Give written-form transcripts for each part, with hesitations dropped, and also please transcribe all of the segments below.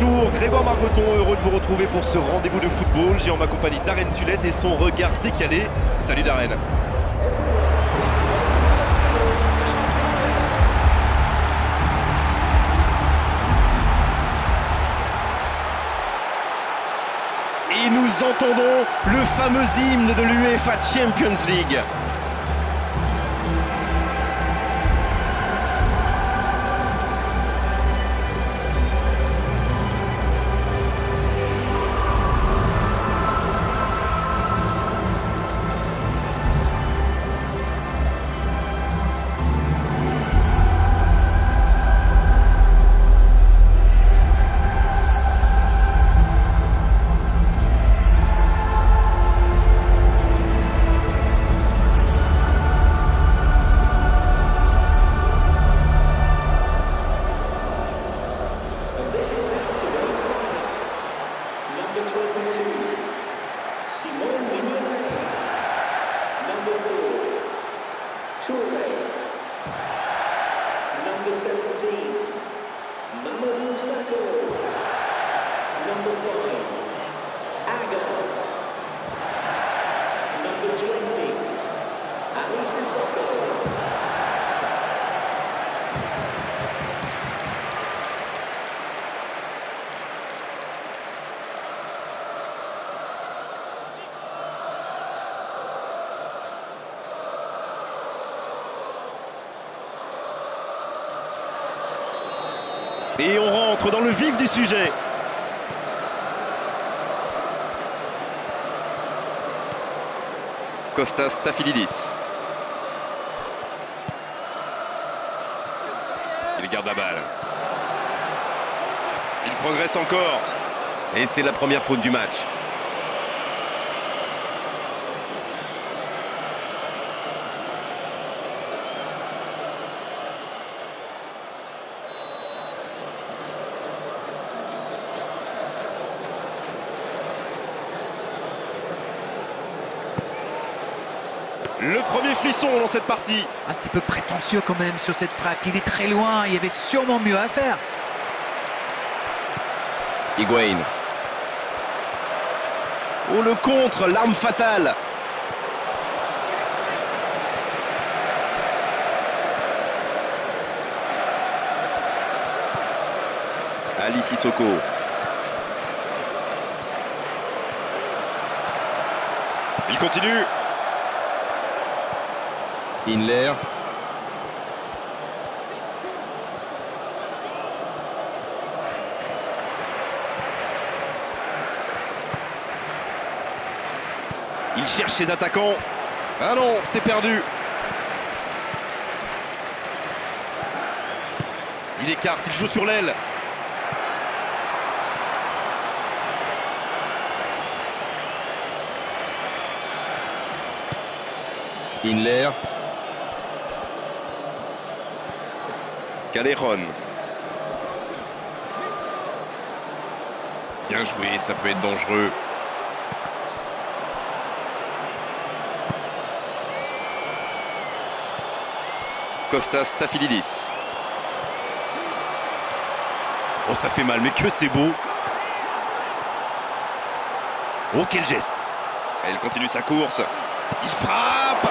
Bonjour, Grégoire Margoton, heureux de vous retrouver pour ce rendez-vous de football. J'ai en ma compagnie Darren Tulette et son regard décalé. Salut Darren. Et nous entendons le fameux hymne de l'UEFA Champions League. Number 17, Mamadou Sakho. Number 5, Aga. Number 20, Ali Sissoko. Et on rentre dans le vif du sujet. Kostas Stafylidis. Il garde la balle. Il progresse encore. Et c'est la première faute du match. Le premier frisson dans cette partie. Un petit peu prétentieux quand même sur cette frappe. Il est très loin, il y avait sûrement mieux à faire. Higuaín. Oh, le contre, l'arme fatale. Ali Sissoko. Il continue. Inler. Il cherche ses attaquants. Ah non, c'est perdu. Il écarte, il joue sur l'aile. Inler. Callejon. Bien joué, ça peut être dangereux. Kostas Stafylidis. Oh, ça fait mal, mais que c'est beau. Oh, quel geste. Elle continue sa course. Il frappe.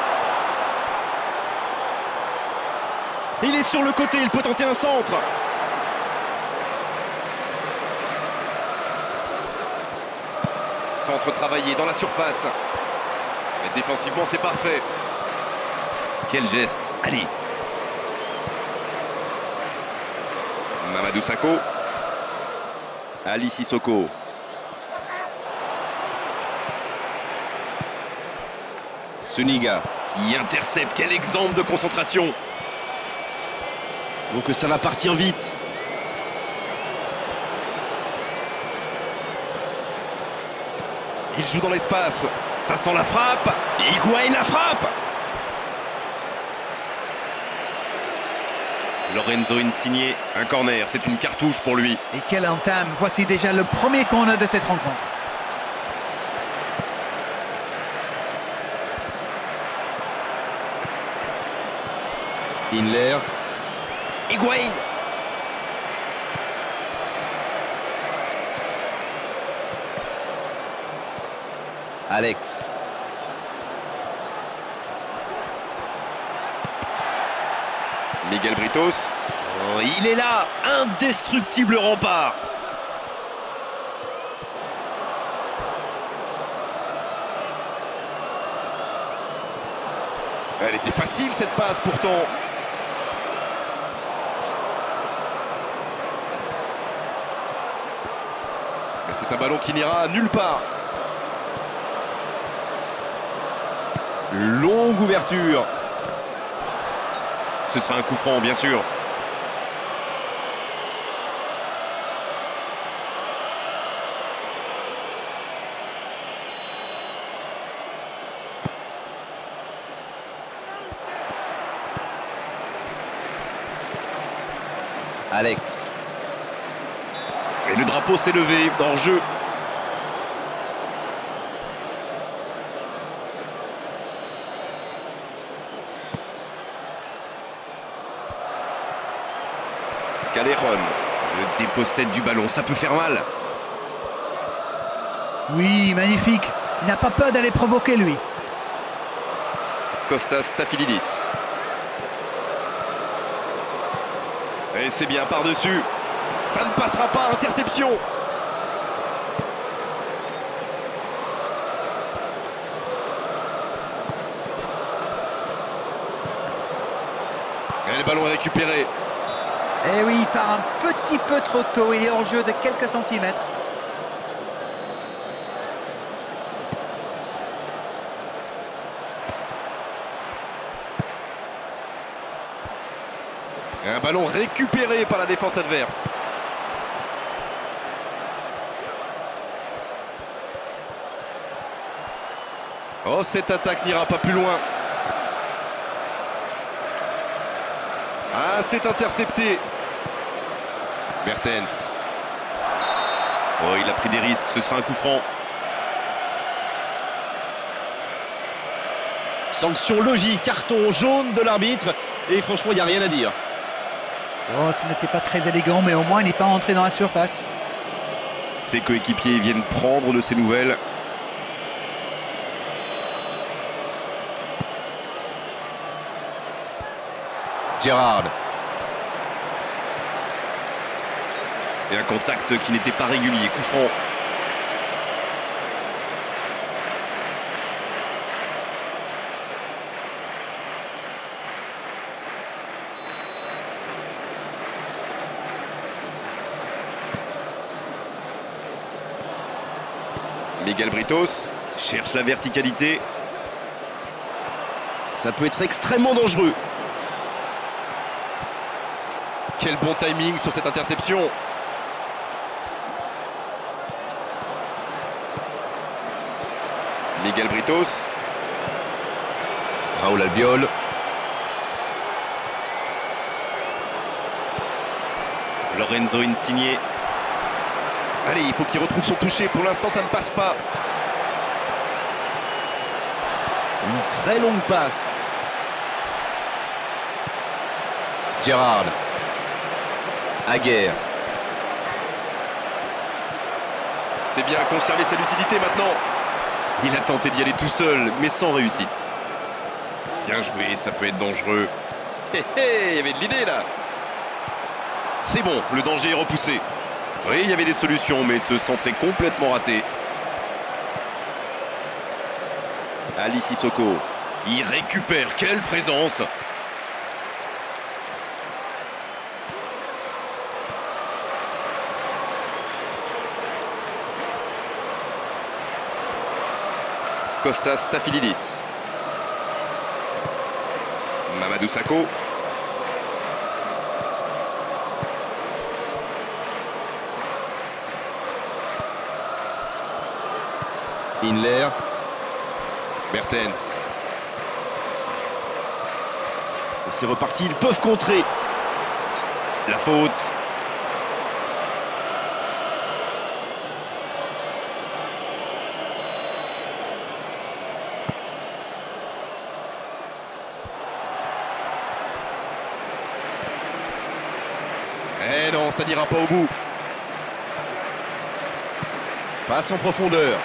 Il est sur le côté, il peut tenter un centre. Centre travaillé dans la surface. Mais défensivement, c'est parfait. Quel geste. Allez. Mamadou Sakho. Ali Sissoko. Suniga. Il intercepte. Quel exemple de concentration. Donc ça va partir vite. Il joue dans l'espace. Ça sent la frappe. Higuaín la frappe. Lorenzo Insigne, un corner. C'est une cartouche pour lui. Et quelle entame. Voici déjà le premier corner de cette rencontre. Inler. Higuaín. Alex. Miguel Britos. Oh, il est là, indestructible rempart. Elle était facile cette passe pourtant. Mais c'est un ballon qui n'ira nulle part. Longue ouverture. Ce sera un coup franc bien sûr. Alex. Et le drapeau s'est levé en jeu. Callejon. Le dépossède du ballon, ça peut faire mal. Oui, magnifique. Il n'a pas peur d'aller provoquer lui. Kostas Stafylidis. Et c'est bien par-dessus. Ça ne passera pas, interception. Et le ballon est récupéré. Eh oui, il part un petit peu trop tôt. Il est hors jeu de quelques centimètres. Un ballon récupéré par la défense adverse. Oh, cette attaque n'ira pas plus loin. Ah, c'est intercepté. Mertens. Oh, il a pris des risques, ce sera un coup franc. Sanction logique, carton jaune de l'arbitre. Et franchement, il n'y a rien à dire. Oh, ce n'était pas très élégant, mais au moins il n'est pas entré dans la surface. Ses coéquipiers viennent prendre de ses nouvelles. Gérard. Et un contact qui n'était pas régulier, coup franc. Miguel Britos cherche la verticalité. Ça peut être extrêmement dangereux. Quel bon timing sur cette interception. Miguel Britos. Raúl Albiol. Lorenzo Insigne. Allez, il faut qu'il retrouve son toucher. Pour l'instant, ça ne passe pas. Une très longue passe. Gérard. Aguerre. C'est bien, conserver sa lucidité maintenant. Il a tenté d'y aller tout seul, mais sans réussite. Bien joué, ça peut être dangereux. Hé hé, il y avait de l'idée là. C'est bon, le danger est repoussé. Oui, il y avait des solutions, mais ce centre est complètement raté. Ali Sissoko. Il récupère, quelle présence. Kostas Stafylidis. Mamadou Sakho. Inler. Mertens. C'est reparti, ils peuvent contrer. La faute. Eh non, ça n'ira pas au bout. Passe en profondeur.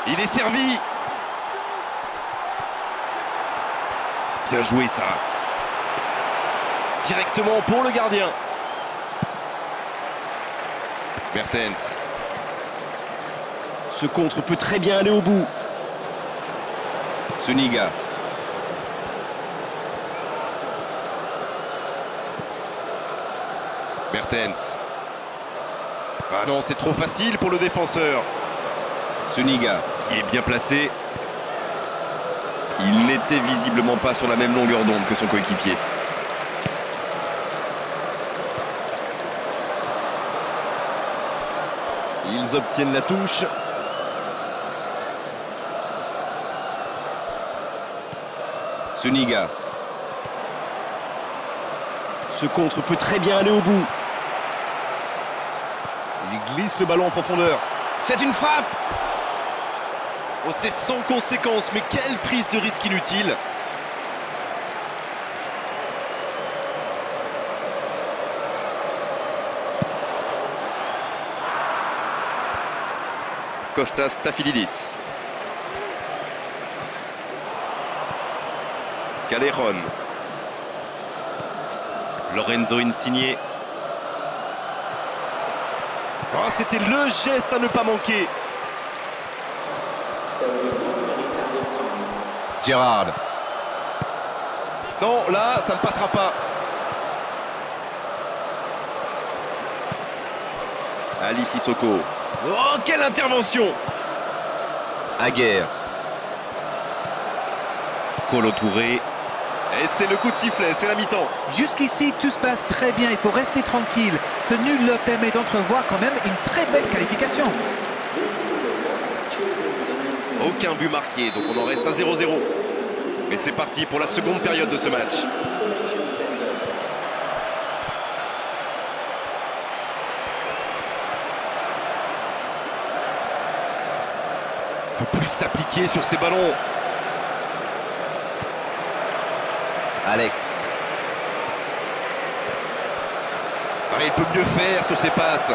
Il est servi. Bien joué ça. Directement pour le gardien. Mertens. Ce contre peut très bien aller au bout. Zuniga. Mertens. Ah non, c'est trop facile pour le défenseur. Zuniga. Il est bien placé. Il n'était visiblement pas sur la même longueur d'onde que son coéquipier. Ils obtiennent la touche. Zuniga. Ce contre peut très bien aller au bout. Il glisse le ballon en profondeur. C'est une frappe! Oh, c'est sans conséquence, mais quelle prise de risque inutile! Kostas Stafylidis. Callejon. Lorenzo Insigne. Oh, c'était le geste à ne pas manquer. Gerrard. Non, là, ça ne passera pas. Ali Sissoko. Oh, quelle intervention! Aguerre. Kolo Touré. Et c'est le coup de sifflet, c'est la mi-temps. Jusqu'ici, tout se passe très bien. Il faut rester tranquille. Ce nul leur permet d'entrevoir quand même une très belle qualification. Aucun but marqué, donc on en reste à 0-0. Mais c'est parti pour la seconde période de ce match. Il ne peut plus s'appliquer sur ces ballons. Alex. Ah, il peut mieux faire sur ses passes.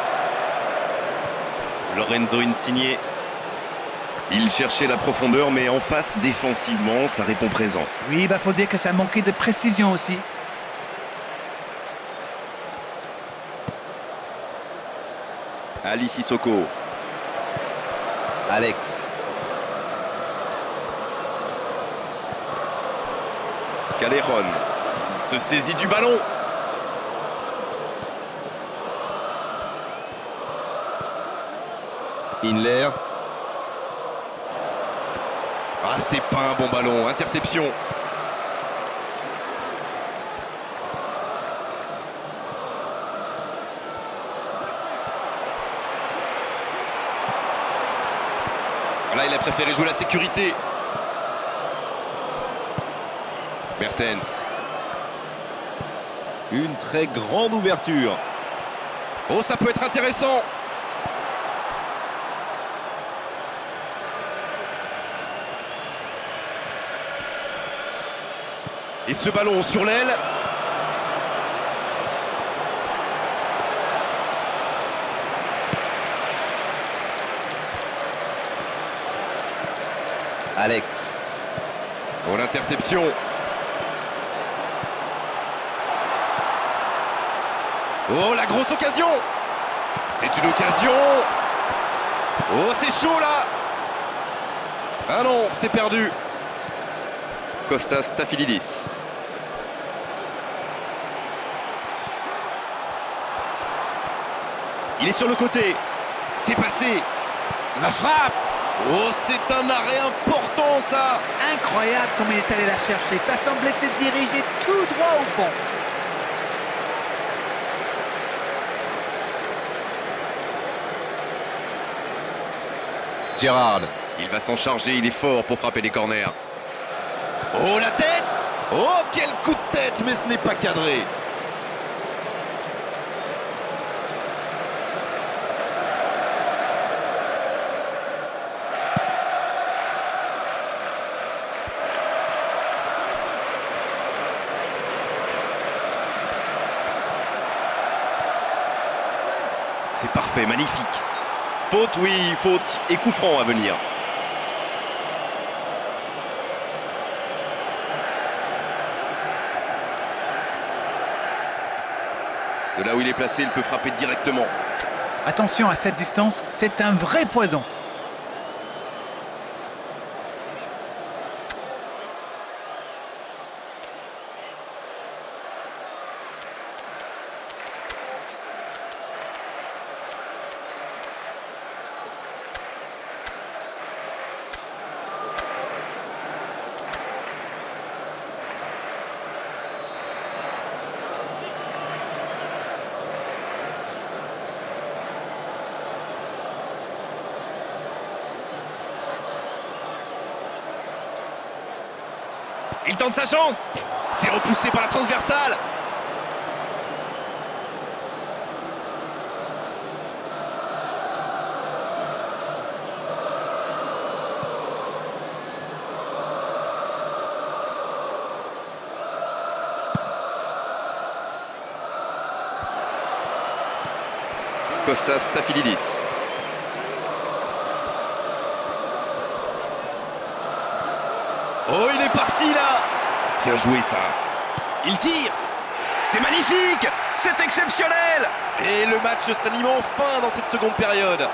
Lorenzo Insigne. Il cherchait la profondeur, mais en face, défensivement, ça répond présent. Oui, il faut dire que ça manquait de précision aussi. Ali Sissoko. Alex. Callejon. Il se saisit du ballon. Inler. Ah, c'est pas un bon ballon. Interception. Là, il a préféré jouer la sécurité. Mertens. Une très grande ouverture. Oh, ça peut être intéressant. Et ce ballon sur l'aile. Alex. Oh, l'interception. Oh, la grosse occasion. C'est une occasion. Oh, c'est chaud là. Ah non, c'est perdu. Kostas Stafylidis. Il est sur le côté. C'est passé. La frappe. Oh, c'est un arrêt important ça. Incroyable comme il est allé la chercher. Ça semblait se diriger tout droit au fond. Gerrard. Il va s'en charger, il est fort pour frapper les corners. Oh, la tête. Oh, quel coup de tête, mais ce n'est pas cadré. C'est parfait, magnifique. Faute, oui, faute et coup franc à venir. De là où il est placé, il peut frapper directement. Attention à cette distance, c'est un vrai poison. Il tente sa chance. C'est repoussé par la transversale. Kostas Stafylidis. Oh, il est parti là. Bien joué ça. Il tire. C'est magnifique. C'est exceptionnel. Et le match s'anime enfin dans cette seconde période.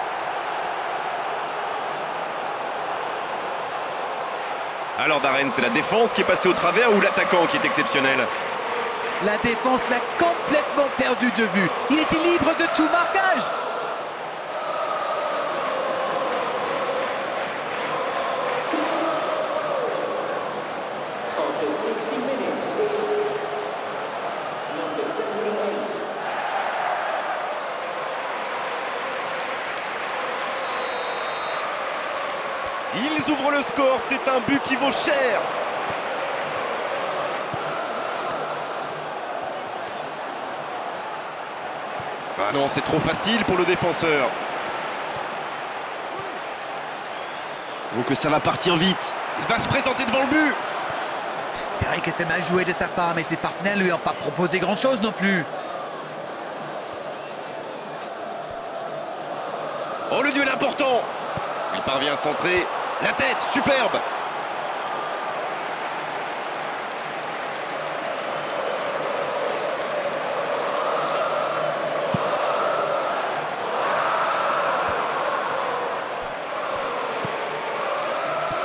Alors Darren, c'est la défense qui est passée au travers ou l'attaquant qui est exceptionnel? La défense l'a complètement perdu de vue. Il était libre de tout marquage. After 60 minutes is number 78. Ils ouvrent le score, c'est un but qui vaut cher. Ah non, c'est trop facile pour le défenseur. Donc ça va partir vite. Il va se présenter devant le but. C'est vrai que c'est mal joué de sa part, mais ses partenaires lui ont pas proposé grand-chose non plus. Oh, le duel important. Il parvient à centrer. La tête, superbe.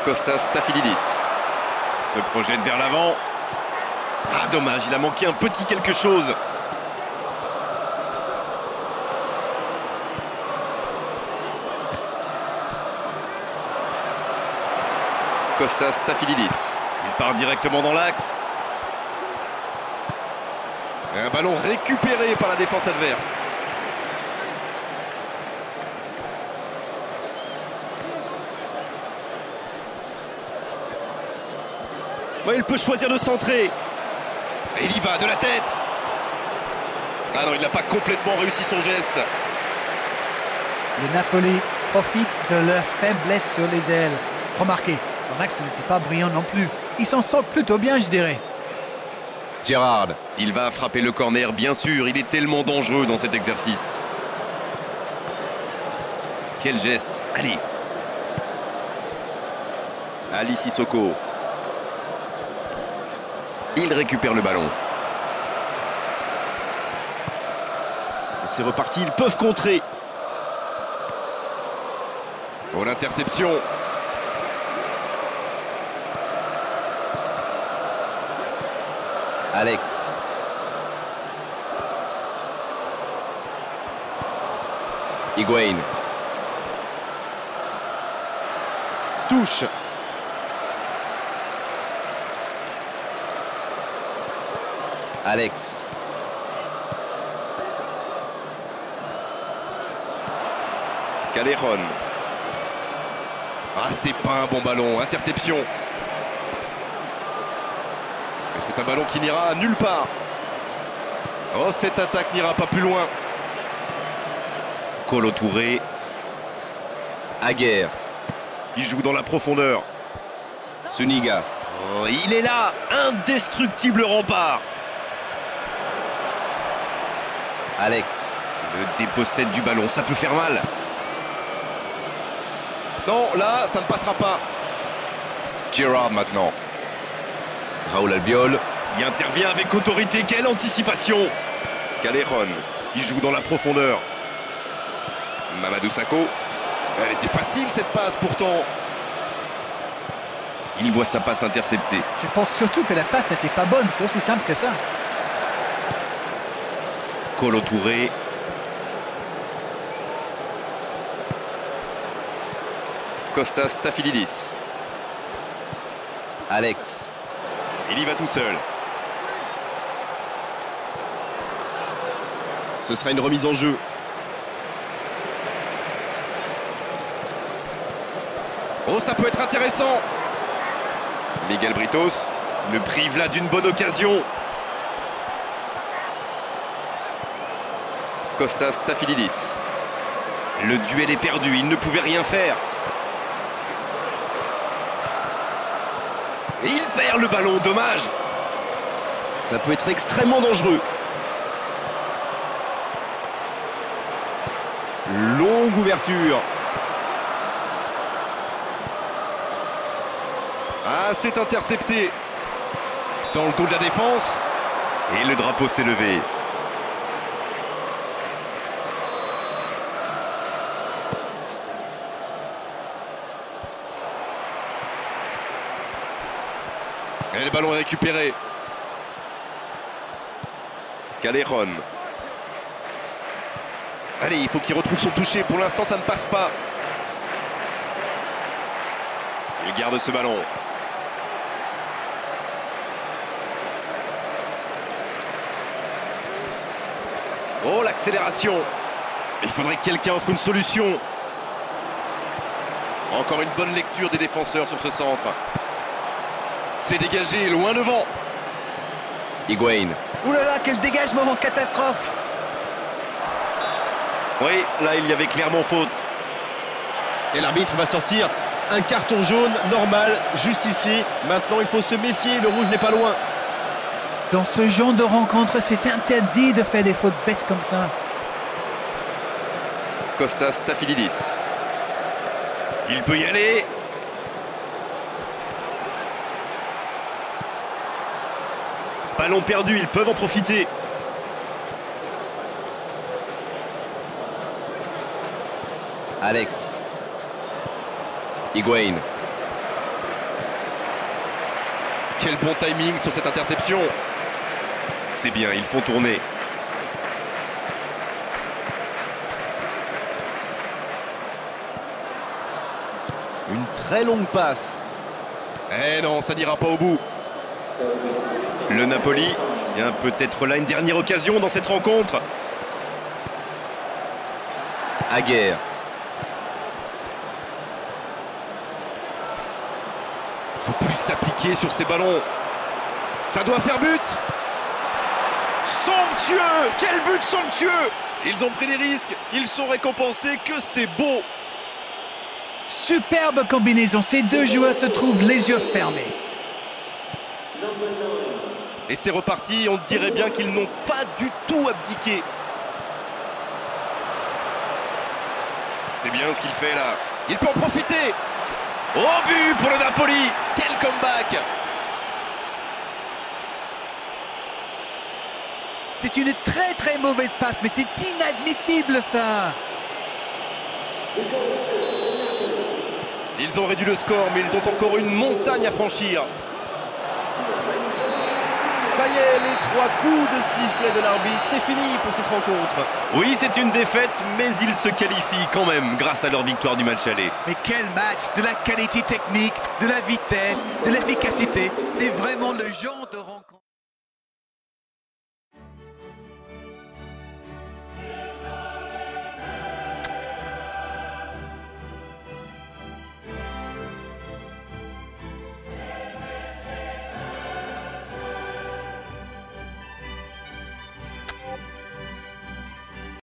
Kostas Stafylidis se projette vers l'avant. Ah, dommage, il a manqué un petit quelque chose. Kostas Stafylidis. Il part directement dans l'axe. Un ballon récupéré par la défense adverse. Ouais, il peut choisir de centrer. Et il y va de la tête. Ah non, il n'a pas complètement réussi son geste. Le Napoli profite de leur faiblesse sur les ailes. Remarquez, leur axe n'était pas brillant non plus. Ils s'en sortent plutôt bien, je dirais. Gerrard, il va frapper le corner, bien sûr. Il est tellement dangereux dans cet exercice. Quel geste. Allez. Ali Sissoko. Il récupère le ballon. C'est reparti, ils peuvent contrer. Oh, l'interception. Alex. Higuain. Touche. Alex. Callejon. Ah, c'est pas un bon ballon. Interception. C'est un ballon qui n'ira nulle part. Oh, cette attaque n'ira pas plus loin. Kolo Touré. Aguerre. Il joue dans la profondeur. Zuniga. Oh, il est là. Indestructible rempart. Alex. Le dépossède du ballon. Ça peut faire mal. Non, là, ça ne passera pas. Gerrard maintenant. Raoul Albiol. Il intervient avec autorité. Quelle anticipation. Callejon, il joue dans la profondeur. Mamadou Sakho. Elle était facile cette passe pourtant. Il voit sa passe interceptée. Je pense surtout que la passe n'était pas bonne, c'est aussi simple que ça. Kolo Touré. Kostas Stafylidis. Alex. Il y va tout seul. Ce sera une remise en jeu. Oh, ça peut être intéressant. Miguel Britos le prive là d'une bonne occasion. Kostas Stafylidis. Le duel est perdu, il ne pouvait rien faire. Et il perd le ballon, dommage. Ça peut être extrêmement dangereux. Longue ouverture. Ah, c'est intercepté. Dans le dos de la défense. Et le drapeau s'est levé. Et le ballon est récupéré. Callejon. Allez, il faut qu'il retrouve son toucher. Pour l'instant, ça ne passe pas. Il garde ce ballon. Oh, l'accélération. Il faudrait que quelqu'un offre une solution. Encore une bonne lecture des défenseurs sur ce centre. C'est dégagé, loin devant. Higuain. Ouh là là, quel dégagement en catastrophe! Oui, là, il y avait clairement faute. Et l'arbitre va sortir un carton jaune normal, justifié. Maintenant, il faut se méfier, le rouge n'est pas loin. Dans ce genre de rencontre, c'est interdit de faire des fautes bêtes comme ça. Kostas Stafylidis. Il peut y aller. Ballon perdu, ils peuvent en profiter. Alex. Higuain. Quel bon timing sur cette interception. C'est bien, ils font tourner. Une très longue passe. Eh non, ça n'ira pas au bout. Le Napoli, il y a peut-être là une dernière occasion dans cette rencontre. Aguerre. Faut plus s'appliquer sur ces ballons. Ça doit faire but. Somptueux. Quel but somptueux. Ils ont pris des risques. Ils sont récompensés. Que c'est beau. Superbe combinaison, ces deux joueurs se trouvent les yeux fermés. Et c'est reparti, on dirait bien qu'ils n'ont pas du tout abdiqué. C'est bien ce qu'il fait là. Il peut en profiter. Au but pour le Napoli. Quel comeback. C'est une très très mauvaise passe, mais c'est inadmissible ça. Ils ont réduit le score, mais ils ont encore une montagne à franchir. Ça y est, les 3 coups de sifflet de l'arbitre, c'est fini pour cette rencontre. Oui, c'est une défaite, mais ils se qualifient quand même grâce à leur victoire du match aller. Mais quel match! De la qualité technique, de la vitesse, de l'efficacité. C'est vraiment le genre de rencontre.